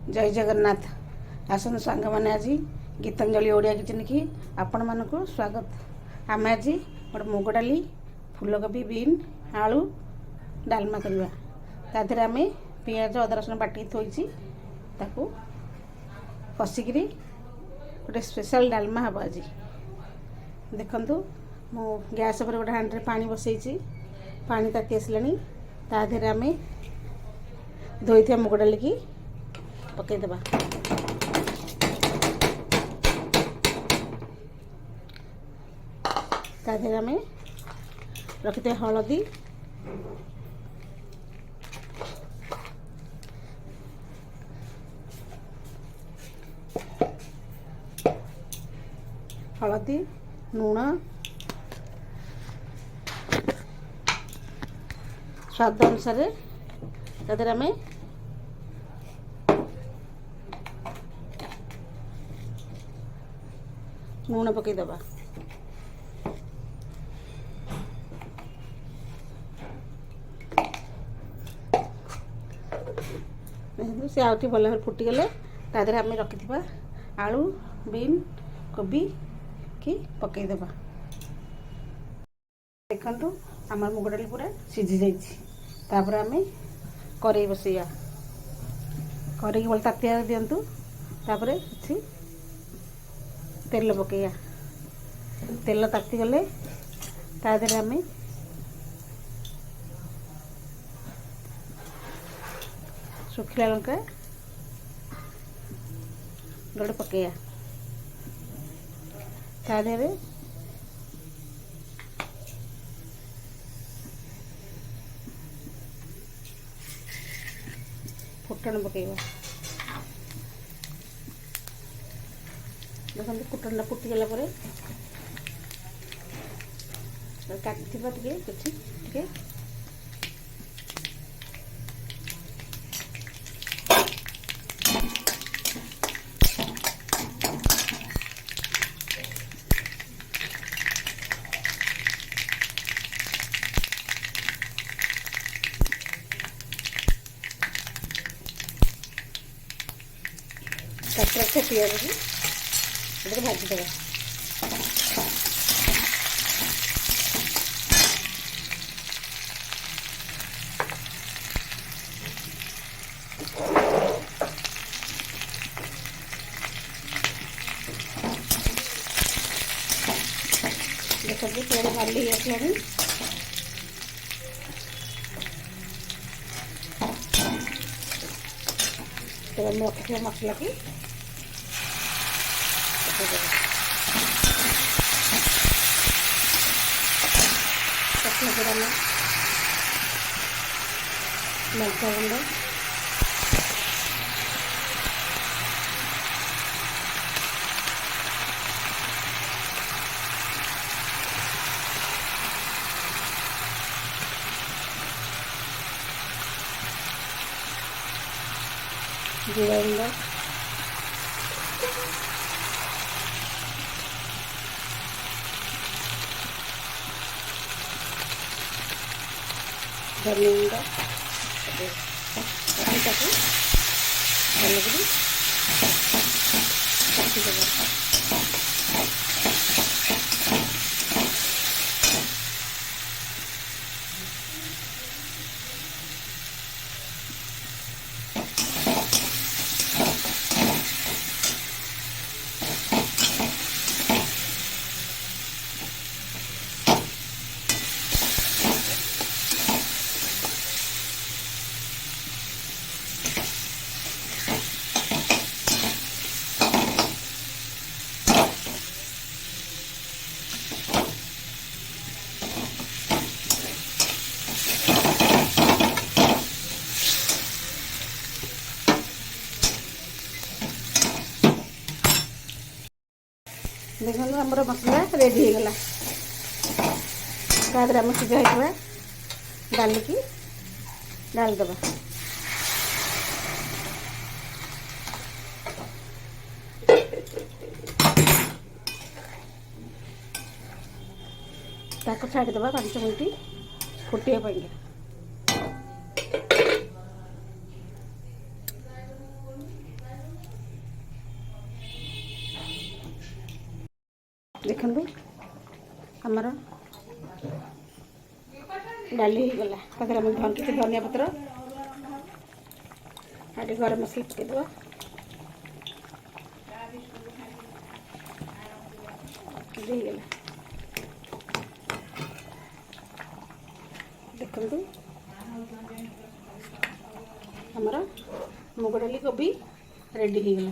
जय जगन्नाथ। आसन सांग मैंने आज गीतांजलि ओडिया किचन की आपण मानक स्वागत। आम आज गोटे मुग डाली फूलकोबी बीन आलू डालमा करवा तादेह आम पिंज अदा रसुण बाटिक थोड़ी ताकू कषिकी गोटे स्पेशल डालमा हम आज देखु मु गैस पर गोटे हांडी पानी बसई पानी ताती आसला तादेह आम धोई मुग डाल की पकईदबा तादेह आम रखिथे हलदी हलदी लुण स्वाद अनुसार तादेह आम लुण पकईदबा से आउटी भल भाव फुटीगले तादेह आम रखि आलू बीन कोबी की पकईदबा। देखु आम मुग डाली पूरा सीझी जापर आम कड़े बसैया कड़े भल तातिया दिंतु तापर किसी तेल पकईया तेल ताती गले तादेह आम सुखिला लंका गोटे पकईया तादेह फुटण पकईवा देखो फुटणटा फुटीगला काटी टे काट रखे पियाज की भाजी देगा देखो पियाज भाली आसलानी तो रखिए मसला की लंका गुंड जीरा गुंड धनिया गुंड भलकरी काटिदेव देखो आमर मसला रेडी हो गला तादेह आम सीझा होता डाल की डालदबा ताको छाड़ीदबा 5 मिनट फुटिया पाई देखु आमर डाली गला पाखे आम किसी धनिया पत्र आगे गरम मसला पकईदे गला देखु आमर मुग डाली कोबी रेडी हो गला।